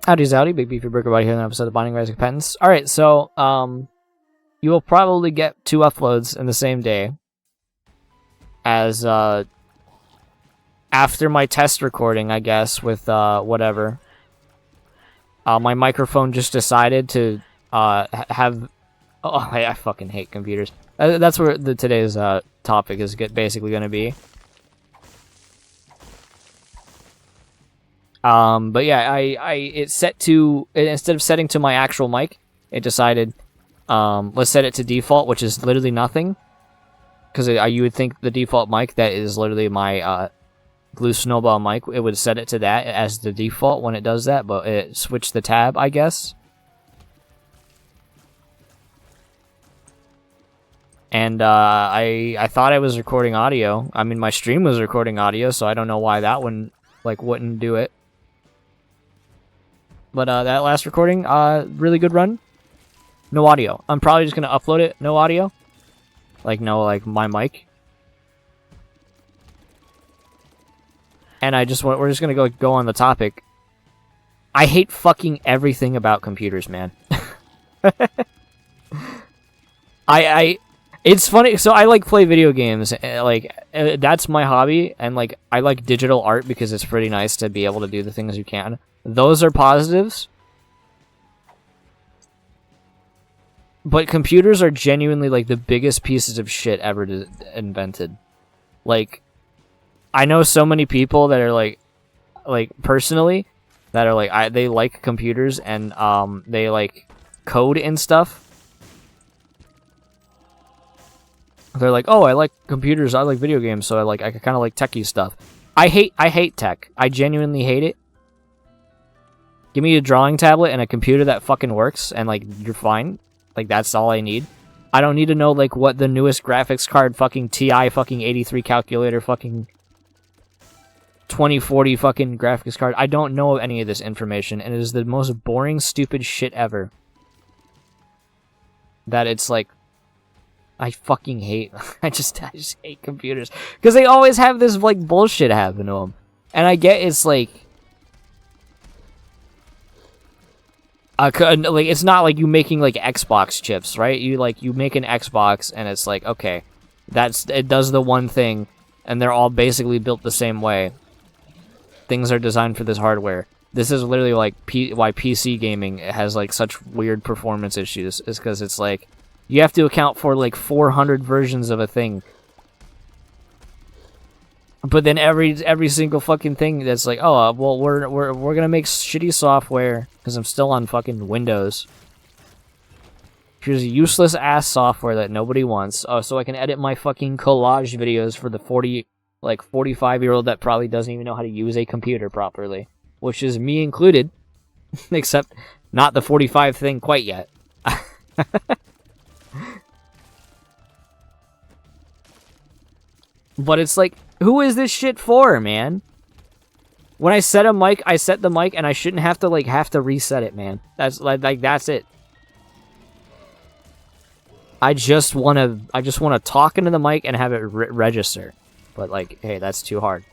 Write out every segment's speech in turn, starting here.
Howdy Zowdy, Big Beefy Burger Body here in an episode of Binding Rising Repentance. Alright, so, you will probably get 2 uploads in the same day. As, after my test recording, I guess, with, whatever. My microphone just decided to, have... Oh, I fucking hate computers. That's where today's, topic is basically gonna be. But yeah, it's set to, instead of setting to my actual mic, it decided, let's set it to default, which is literally nothing. Because you would think the default mic, that is literally my, Blue Snowball mic, it would set it to that as the default when it does that, but it switched the tab, I guess. And, I thought I was recording audio. I mean, my stream was recording audio, so I don't know why that one, wouldn't do it. But, that last recording, really good run. No audio. I'm probably just gonna upload it, no audio. My mic. And we're just gonna go on the topic. I hate fucking everything about computers, man. It's funny, so I, play video games, that's my hobby, and, I like digital art because it's pretty nice to be able to do the things you can. Those are positives. But computers are genuinely, the biggest pieces of shit ever invented. I know so many people that are, personally, that are, they like computers, and, they, code and stuff. They're like, oh, I like computers, I like video games, so I kind of like techie stuff. I hate tech. I genuinely hate it. Give me a drawing tablet and a computer that fucking works, and, you're fine. That's all I need. I don't need to know, what the newest graphics card fucking TI fucking 83 calculator fucking 2040 fucking graphics card. I don't know any of this information, and it is the most boring, stupid shit ever. That it's I fucking hate. I just hate computers because they always have this bullshit happen to them, and I get it's it's not like you making Xbox chips, right? You make an Xbox, and it's okay, it does the one thing, and they're all basically built the same way. Things are designed for this hardware. This is literally why PC gaming has such weird performance issues. Is because it's you have to account for 400 versions of a thing. But then every single fucking thing that's oh, well, we're gonna make shitty software because I'm still on fucking Windows. Here's useless ass software that nobody wants. Oh, so I can edit my fucking collage videos for the 45-year-old that probably doesn't even know how to use a computer properly, which is me included, except not the 45 thing quite yet. But it's who is this shit for, man? When I set a mic, I set the mic, and I shouldn't have to reset it, man. That's that's it. I just wanna talk into the mic and have it register. But hey, that's too hard.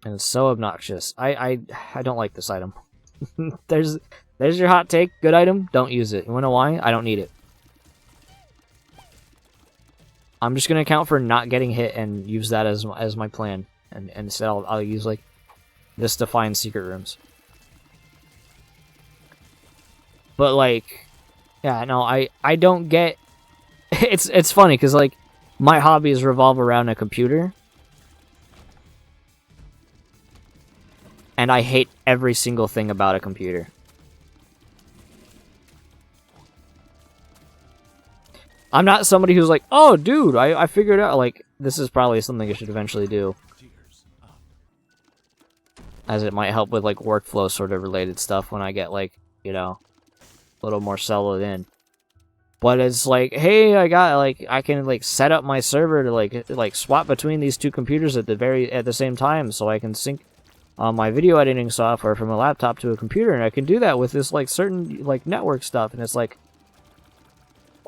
And it's so obnoxious. I don't like this item. There's your hot take. Good item. Don't use it. You wanna know why? I don't need it. I'm just gonna account for not getting hit and use that as my plan, and instead I'll use this to find secret rooms. But yeah, no, I don't get. It's funny because my hobbies revolve around a computer, and I hate every single thing about a computer. I'm not somebody who's oh, dude, I figured out, this is probably something I should eventually do. As it might help with, workflow sort of related stuff when I get, you know, a little more settled in. But it's hey, I got, I can, set up my server to, swap between these two computers at the same time, so I can sync my video editing software from a laptop to a computer, and I can do that with this, certain, network stuff, and it's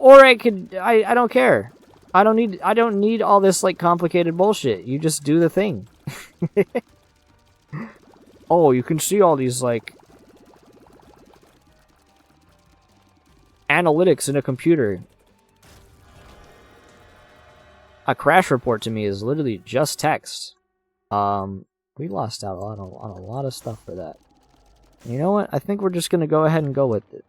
or I don't care. I don't need all this complicated bullshit. You just do the thing. oh, you can see all these, like, analytics in a computer. A crash report to me is literally just text. We lost out on a lot of stuff for that. You know what? I think we're just gonna go ahead and go with it.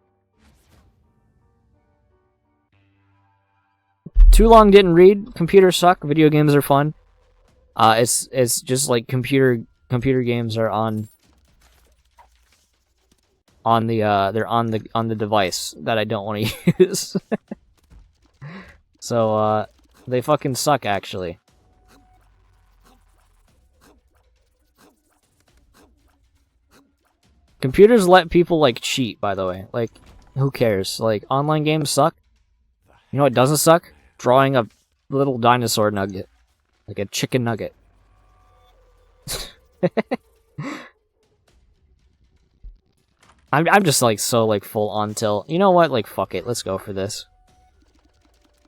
Too long didn't read. Computers suck. Video games are fun. It's just like computer games are on the device that I don't want to use. So they fucking suck actually. Computers let people like cheat, by the way. Like, who cares? Like, online games suck. You know what doesn't suck? Drawing a little dinosaur nugget. Like a chicken nugget. I'm just like so like full on tilt. You know what? Like fuck it. Let's go for this.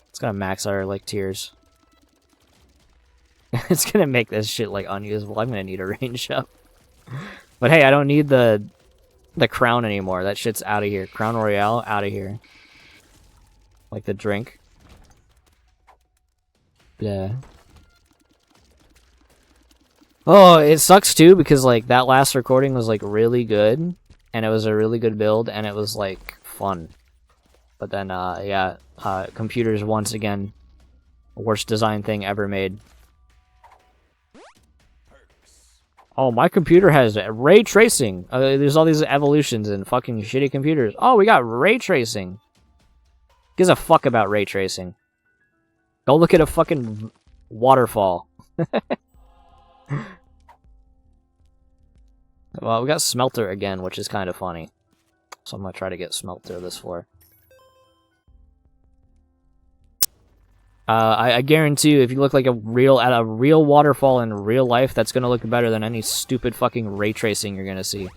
It's gonna max our like tiers. It's gonna make this shit like unusable. I'm gonna need a range up. But hey, I don't need the crown anymore. That shit's out of here. Crown Royale out of here. Like the drink. Yeah. Oh, it sucks too because like that last recording was like really good and it was a really good build and it was like fun. But then yeah, computers once again, worst design thing ever made. Oh, my computer has ray tracing. There's all these evolutions in fucking shitty computers. Oh, we got ray tracing. Gives a fuck about ray tracing. Go look at a fucking waterfall. Well, we got Smelter again, which is kind of funny. So I'm gonna try to get Smelter this floor. I guarantee you, if you look like at a real waterfall in real life, that's gonna look better than any stupid fucking ray tracing you're gonna see.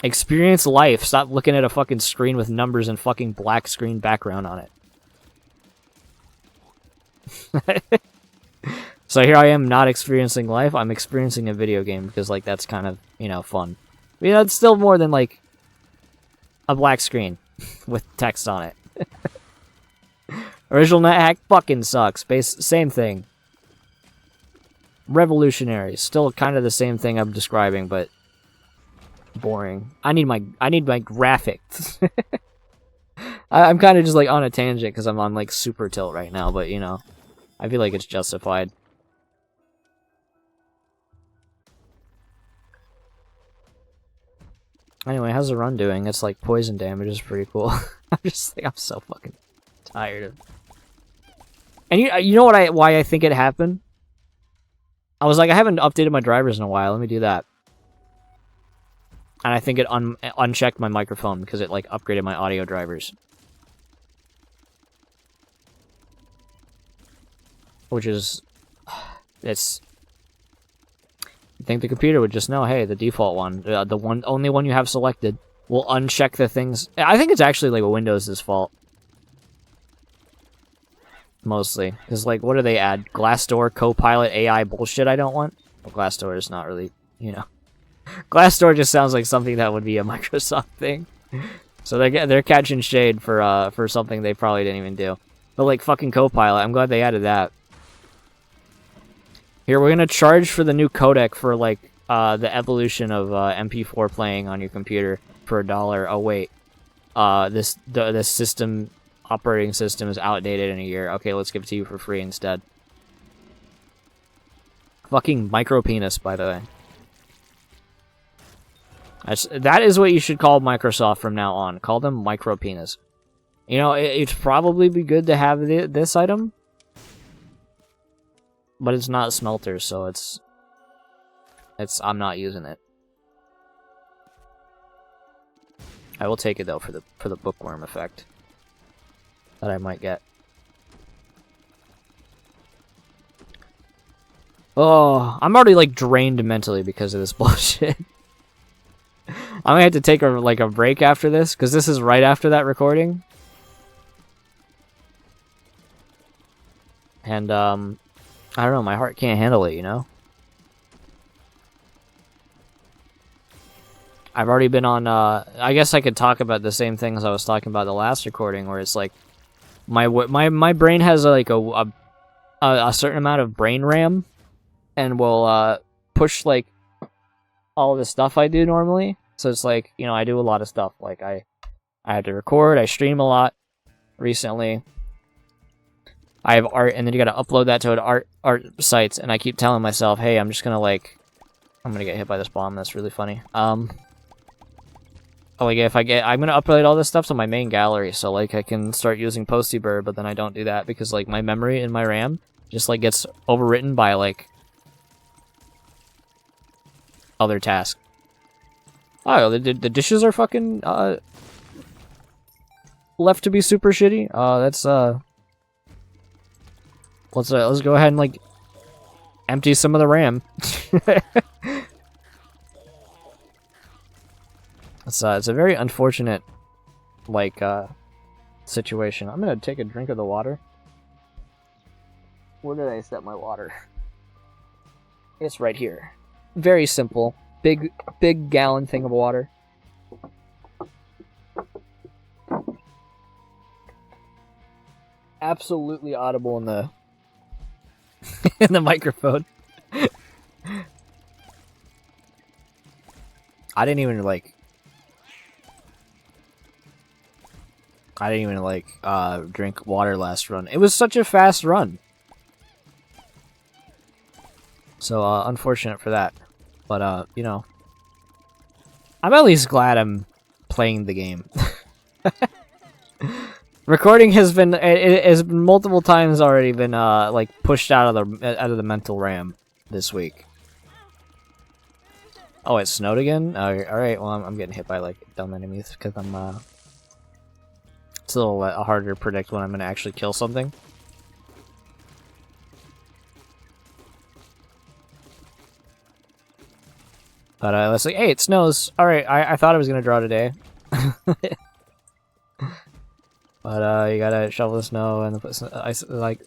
Experience life. Stop looking at a fucking screen with numbers and fucking black screen background on it. So here I am not experiencing life, I'm experiencing a video game because like that's kind of, you know, fun. You know, it's still more than like a black screen with text on it. Original NetHack fucking sucks. Same thing. Revolutionary. Still kind of the same thing I'm describing, but boring. I need my graphics. I'm kind of just like on a tangent because I'm on like super tilt right now, but you know, I feel like it's justified. Anyway, how's the run doing? It's like poison damage is pretty cool. I'm so fucking tired of. And you know what why I think it happened? I was like, I haven't updated my drivers in a while. Let me do that. And I think it unchecked my microphone because it like upgraded my audio drivers. Which is, it's. You think the computer would just know, hey, the default one, the only one you have selected, will uncheck the things. I think it's actually like Windows' fault. Mostly. Because, like, what do they add? Glassdoor, Copilot, AI bullshit I don't want? Well, Glassdoor is not really, you know. Glassdoor just sounds like something that would be a Microsoft thing. So they're catching shade for something they probably didn't even do. But, like, fucking Copilot, I'm glad they added that. Here, we're gonna charge for the new codec for, like, the evolution of MP4 playing on your computer for $1. Oh, wait. This system... operating system is outdated in a year. Okay, let's give it to you for free instead. Fucking micro penis, by the way. That is what you should call Microsoft from now on. Call them micro penis. You know, it'd probably be good to have this item, but it's not Smelter, so it's I'm not using it. I will take it though for the bookworm effect that I might get. Oh, I'm already like drained mentally because of this bullshit. I'm gonna have to take a break after this because this is right after that recording. And I don't know, my heart can't handle it, you know? I've already been on, I guess I could talk about the same things I was talking about the last recording, where it's like, my brain has like a certain amount of brain RAM, and will, push, like, all the stuff I do normally. So it's like, you know, I do a lot of stuff. Like, I have to record, I stream a lot recently. I have art, and then you gotta upload that to an art sites, and I keep telling myself, hey, I'm just gonna, like, I'm gonna get hit by this bomb, that's really funny. Like, I'm gonna upload all this stuff to my main gallery, so, like, I can start using Postybird, but then I don't do that because, like, my memory and my RAM just, like, gets overwritten by, like, other tasks. Oh, the dishes are fucking, left to be super shitty? That's, let's go ahead and, like, empty some of the RAM. It's a very unfortunate, like, situation. I'm gonna take a drink of the water. Where did I set my water? It's right here. Very simple. Big gallon thing of water. Absolutely audible in the in the microphone. I didn't even drink water last run. It was such a fast run. So, unfortunate for that. But, you know, I'm at least glad I'm playing the game. Recording has been, it has multiple times already been, like, pushed out of the mental RAM this week. Oh, it snowed again? Alright, well, I'm getting hit by, like, dumb enemies, because I'm, it's a little harder to predict when I'm gonna actually kill something. But it's like, hey, it snows. Alright, I thought I was gonna draw today. But you gotta shovel the snow and put some, I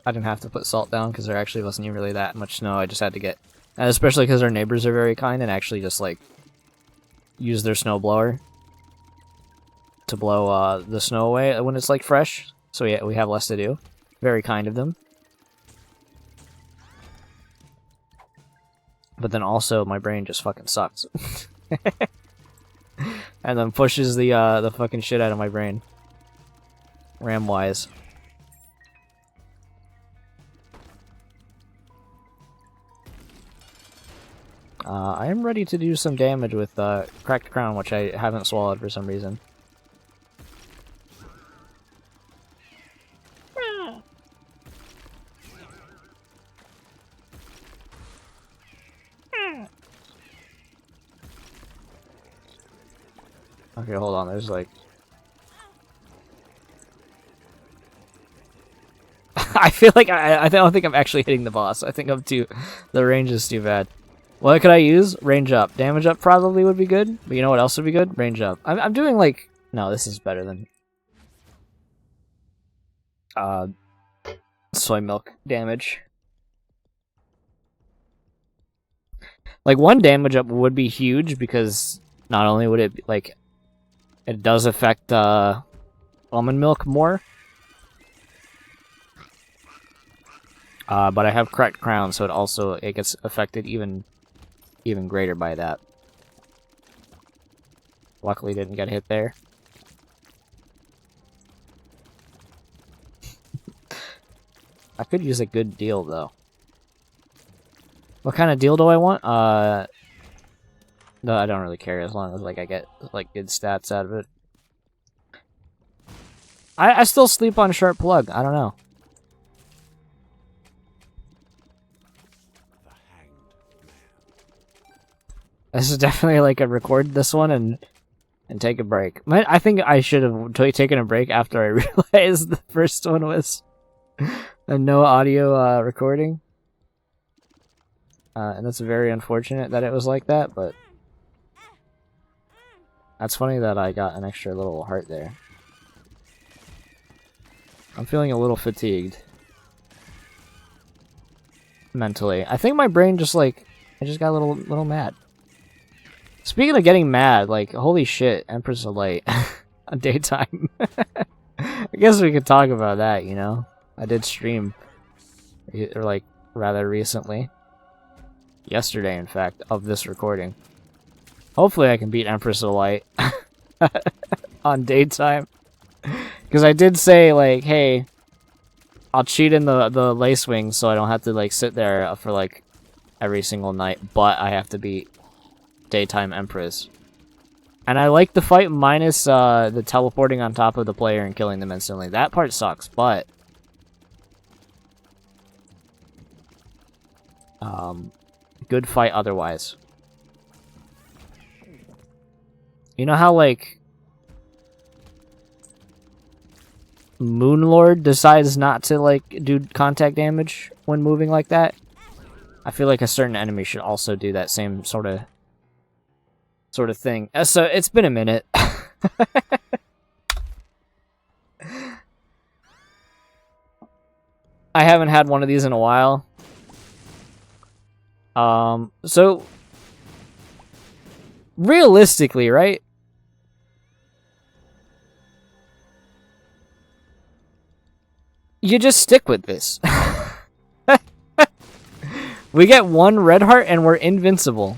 didn't have to put salt down because there actually wasn't even really that much snow. I just had to get, and especially because our neighbors are very kind and actually just like use their snow blower to blow the snow away when it's like fresh. So yeah, we have less to do. Very kind of them. But then also my brain just fucking sucks. And then pushes the fucking shit out of my brain. RAM-wise. I am ready to do some damage with Cracked Crown, which I haven't swallowed for some reason. Okay, hold on, there's like... I feel like I don't think I'm actually hitting the boss. I think I'm too... The range is too bad. What could I use? Range up. Damage up probably would be good. But you know what else would be good? Range up. I'm doing like... No, this is better than... soy milk damage. Like, 1 damage up would be huge because not only would it be, like... It does affect, almond milk more. But I have Cracked Crown, so it gets affected even greater by that. Luckily didn't get hit there. I could use a good deal, though. What kind of deal do I want? No, I don't really care as long as like I get like good stats out of it. I still sleep on Sharp Plug. I don't know. This is definitely like a record this one and take a break. I think I should have taken a break after I realized the first one was a no audio recording. And that's very unfortunate that it was like that, but that's funny that I got an extra little heart there. I'm feeling a little fatigued. Mentally. I think my brain just like, I just got a little mad. Speaking of getting mad, like, holy shit, Empress of Light on daytime. I guess we could talk about that, you know? I did stream, or like, rather recently. Yesterday, in fact, of this recording. Hopefully I can beat Empress of Light on daytime. Because I did say, like, hey, I'll cheat in the Lace Wings so I don't have to, like, sit there for, like, every single night, but I have to beat Daytime Empress. And I like the fight minus the teleporting on top of the player and killing them instantly. That part sucks, but good fight otherwise. You know how, like, Moonlord decides not to, like, do contact damage when moving like that? I feel like a certain enemy should also do that same sort of thing. So it's been a minute. I haven't had one of these in a while. So realistically, right? You just stick with this. We get one red heart and we're invincible.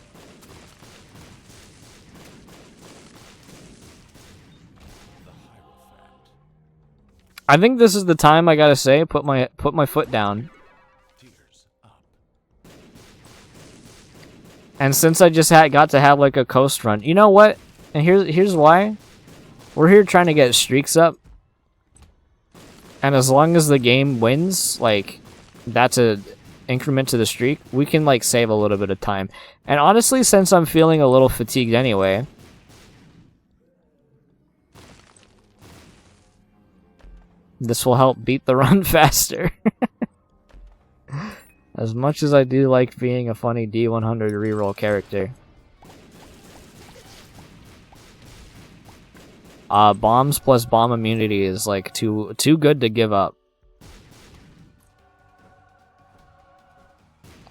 I think this is the time I gotta say, put my foot down. And since I just got to have like a coast run, you know what? And here's why. We're here trying to get streaks up. And as long as the game wins, like, that's a increment to the streak, we can, like, save a little bit of time. And honestly, since I'm feeling a little fatigued anyway, this will help beat the run faster. As much as I do like being a funny D100 reroll character. Bombs plus bomb immunity is like too good to give up.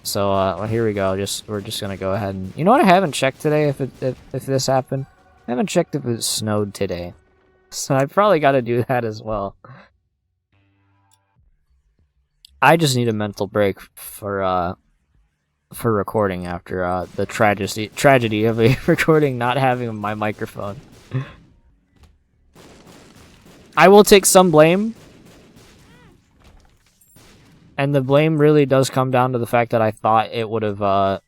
So well, here we go. We're just gonna go ahead and, you know what, I haven't checked today if this happened. I haven't checked if it snowed today, so I probably got to do that as well. I just need a mental break for recording after the tragedy of a recording not having my microphone. I will take some blame, and the blame really does come down to the fact that I thought it would have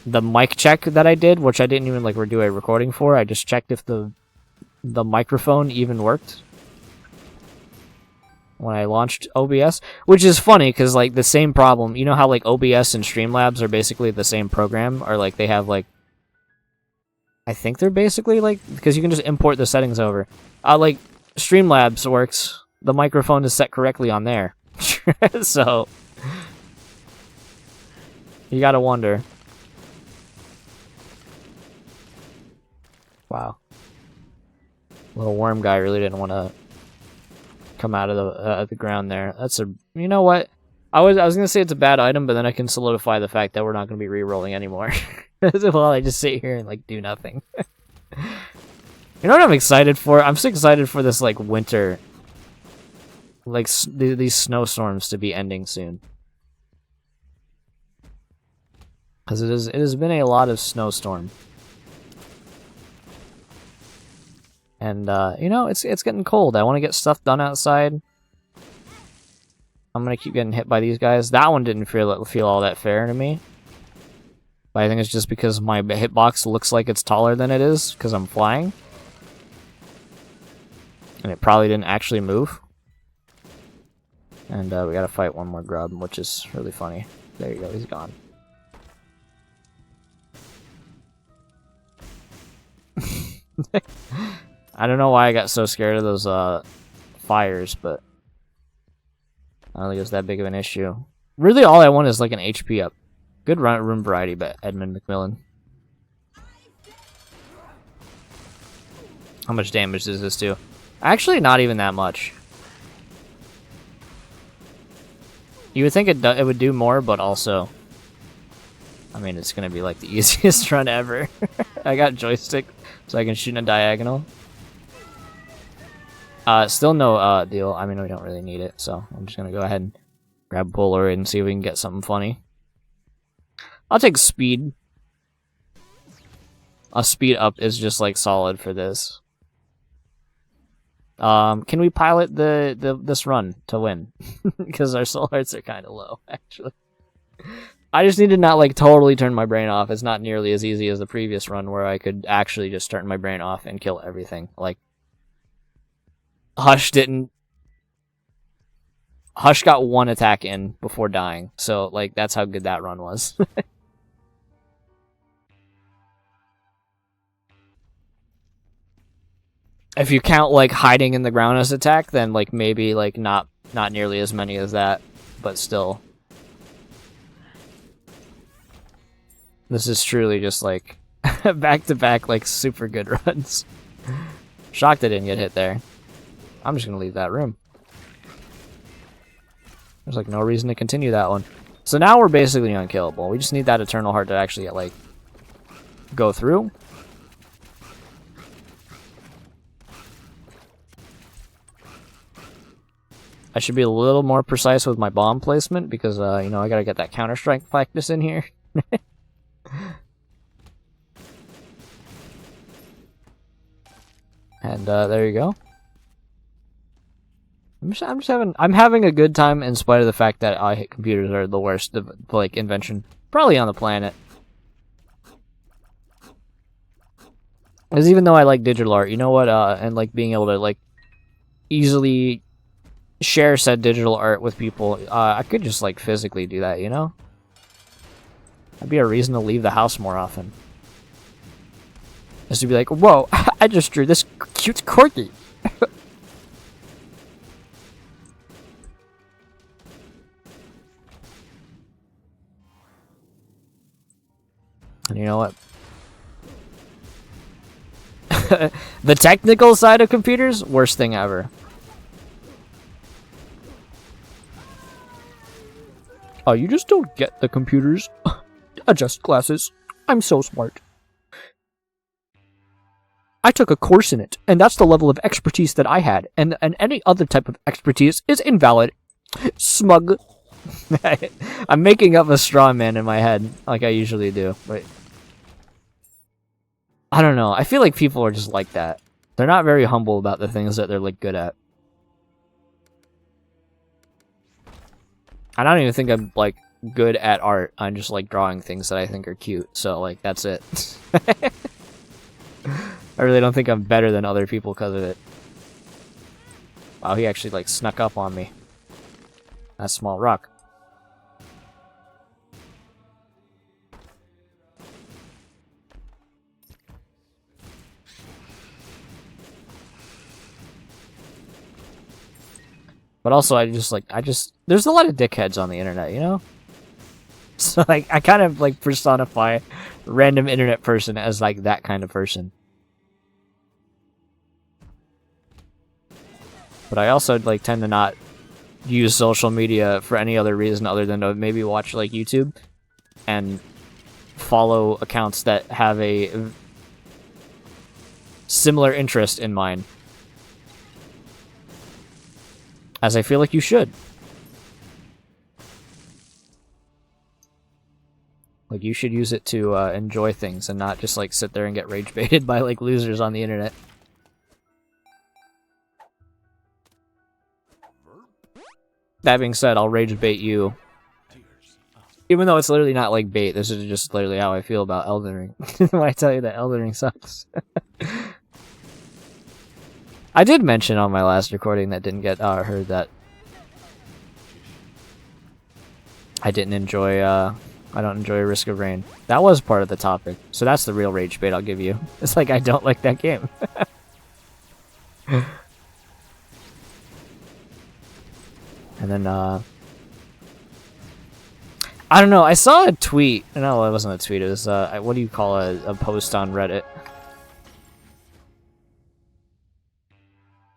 the mic check that I did, which I didn't even like do a recording for. I just checked if the microphone even worked when I launched OBS, which is funny because, like, the same problem, you know how, like, OBS and Streamlabs are basically the same program, or, like, they have, like, I think they're basically, like, because you can just import the settings over. Like, Streamlabs works, the microphone is set correctly on there. So, you gotta wonder. Wow. Little worm guy really didn't want to come out of the ground there. That's a, you know what? I was gonna say it's a bad item, but then I can solidify the fact that we're not gonna be re-rolling anymore. While I just sit here and like do nothing. You know what I'm excited for? I'm so excited for this like winter, like these snowstorms to be ending soon. Because it has been a lot of snowstorm. And, you know, it's getting cold. I want to get stuff done outside. I'm going to keep getting hit by these guys. That one didn't feel all that fair to me. But I think it's just because my hitbox looks like it's taller than it is, because I'm flying. And it probably didn't actually move. And we gotta fight one more grub, which is really funny. There you go, he's gone. I don't know why I got so scared of those fires, but I don't think it's that big of an issue. Really, all I want is like an HP up. Good room variety, but Edmund McMillan. How much damage does this do? Actually, not even that much. You would think it would do more, but also I mean, it's gonna be like the easiest run ever. I got joystick, so I can shoot in a diagonal. Still no deal. I mean, we don't really need it, so I'm just gonna go ahead and grab Bowler and see if we can get something funny. I'll take speed. A speed up is just like solid for this. Can we pilot this run to win? Because our soul hearts are kind of low, actually. I just need to not like totally turn my brain off. It's not nearly as easy as the previous run where I could actually just turn my brain off and kill everything. Like, Hush got one attack in before dying, so like that's how good that run was. If you count like hiding in the ground as attack, then like maybe like not nearly as many as that, but still. This is truly just like back to back like super good runs. Shocked I didn't get hit there. I'm just gonna leave that room. There's like no reason to continue that one. So now we're basically unkillable. We just need that Eternal Heart to actually like go through. I should be a little more precise with my bomb placement because, you know, I gotta get that Counter-Strike practice in here. And, there you go. I'm having a good time in spite of the fact that I hate computers are the worst, like, invention probably on the planet. Because even though I like digital art, you know what, and, like, being able to, like, easily share said digital art with people, I could just like physically do that, you know? That'd be a reason to leave the house more often. Just to be like, whoa, I just drew this cute corgi. And you know what? The technical side of computers, worst thing ever. Oh, you just don't get the computers. Adjust glasses. I'm so smart. I took a course in it, and that's the level of expertise that I had, and any other type of expertise is invalid. Smug. I'm making up a straw man in my head, like I usually do, but I don't know. I feel like people are just like that. They're not very humble about the things that they're like good at. I don't even think I'm, like, good at art. I'm just, like, drawing things that I think are cute. So, like, that's it. I really don't think I'm better than other people because of it. Wow, he actually, like, snuck up on me. That small rock. But also, there's a lot of dickheads on the internet, you know? So, like, I kind of, like, personify random internet person as, like, that kind of person. But I also, like, tend to not use social media for any other reason other than to maybe watch, like, YouTube and follow accounts that have a similar interest in mine. As I feel like you should. Like, you should use it to enjoy things and not just, like, sit there and get rage baited by, like, losers on the internet. That being said, I'll rage bait you. Even though it's literally not, like, bait, this is just literally how I feel about Elden Ring. When I tell you that Elden Ring sucks. I did mention on my last recording that didn't get heard that I didn't enjoy, I don't enjoy Risk of Rain. That was part of the topic, so that's the real rage bait I'll give you. It's like I don't like that game. And then, I don't know, I saw a tweet. No, it wasn't a tweet, it was, what do you call a post on Reddit?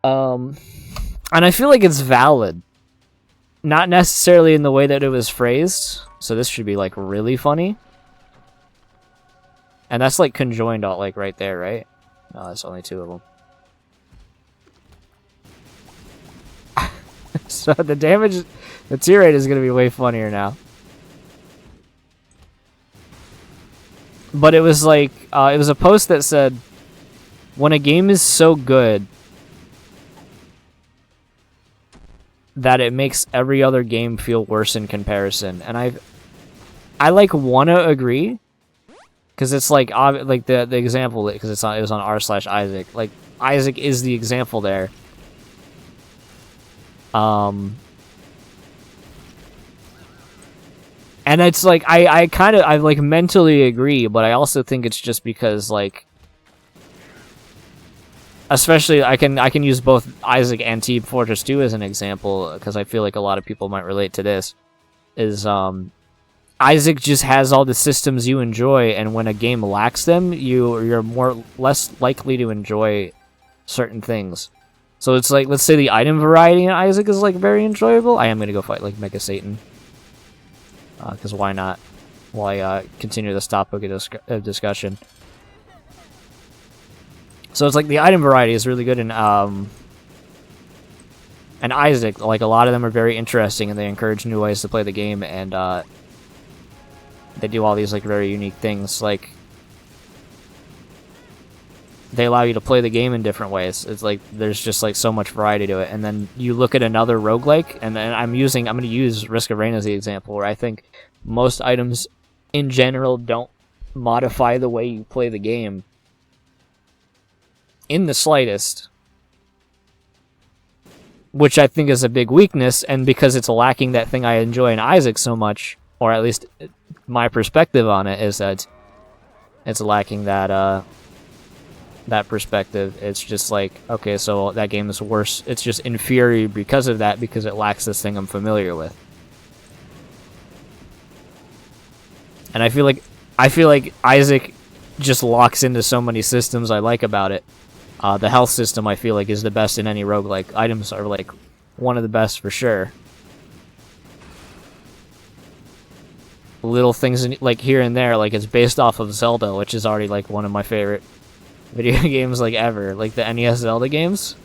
And I feel like it's valid. Not necessarily in the way that it was phrased, so this should be, like, really funny. And that's like conjoined all like right there, right? No, that's only 2 of them. So the damage, the tier rate is gonna be way funnier now. But it was like, it was a post that said, when a game is so good that it makes every other game feel worse in comparison, and I like wanna agree, because it's like the example, because it was on r/Isaac. Like Isaac is the example there. And it's like I like mentally agree, but I also think it's just because like, especially I can use both Isaac and Team Fortress 2 as an example, because I feel like a lot of people might relate to this. Is Isaac just has all the systems you enjoy, and when a game lacks them, you're less likely to enjoy certain things. So it's like, let's say the item variety in Isaac is like very enjoyable. I am gonna go fight like Mega Satan. Because why not? While I continue this topic of discussion. So it's like the item variety is really good in Isaac. Like a lot of them are very interesting, and they encourage new ways to play the game, and they do all these like very unique things. Like they allow you to play the game in different ways. It's like there's just like so much variety to it. And then you look at another roguelike, and then I'm going to use Risk of Rain as the example, where I think most items in general don't modify the way you play the game in the slightest, which I think is a big weakness. And because it's lacking that thing I enjoy in Isaac so much, or at least my perspective on it is that it's lacking that that perspective. It's just like, okay, so that game is worse. It's just inferior because of that, because it lacks this thing I'm familiar with. And I feel like Isaac just locks into so many systems I like about it. The health system I feel like is the best in any roguelike. Items are like one of the best for sure. Little things like here and there, like it's based off of Zelda, which is already like one of my favorite video games like ever, like the NES Zelda games.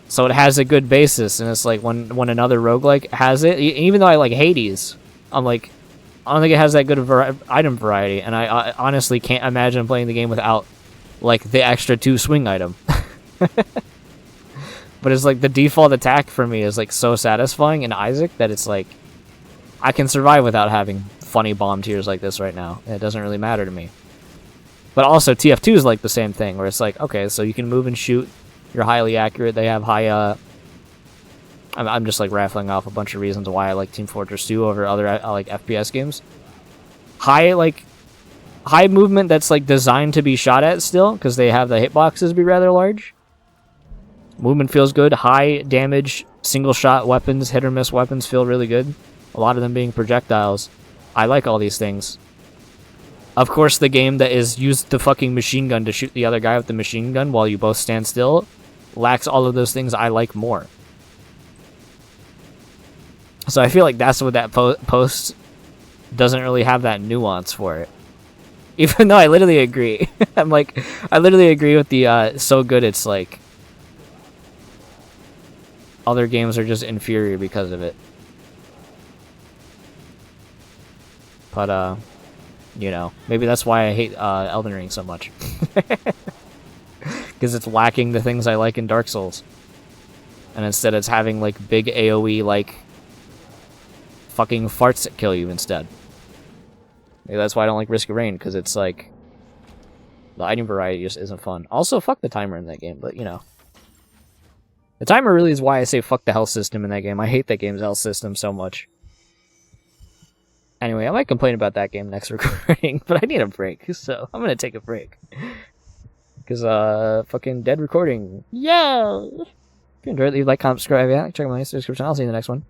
So it has a good basis, and it's like when another roguelike has it, even though I like Hades, I'm like, I don't think it has that good of item variety, and I honestly can't imagine playing the game without like the extra 2 swing item. But it's like the default attack for me is like so satisfying in Isaac that it's like I can survive without having funny bomb tiers like this right now. It doesn't really matter to me. But also TF2 is like the same thing, where it's like, okay, so you can move and shoot, you're highly accurate, they have high I'm just like raffling off a bunch of reasons why I like Team Fortress 2 over other like FPS games. High movement that's like designed to be shot at still, because they have the hitboxes be rather large. Movement feels good. High damage, single shot weapons, hit or miss weapons feel really good. A lot of them being projectiles. I like all these things. Of course, the game that is used the fucking machine gun to shoot the other guy with the machine gun while you both stand still lacks all of those things I like more. So I feel like that's what that post doesn't really have that nuance for it. Even though I literally agree. I'm like, I literally agree with the so good it's like other games are just inferior because of it. But you know, maybe that's why I hate Elden Ring so much. Because it's lacking the things I like in Dark Souls. And instead it's having like big AoE like fucking farts that kill you instead. Maybe that's why I don't like Risk of Rain, because it's like the item variety just isn't fun. Also, fuck the timer in that game, but you know. The timer really is why I say fuck the health system in that game. I hate that game's health system so much. Anyway, I might complain about that game next recording, but I need a break, so I'm gonna take a break. Because, fucking dead recording. Yeah! If you enjoyed it, leave a like, comment, subscribe, yeah. Check out my Instagram description. I'll see you in the next one.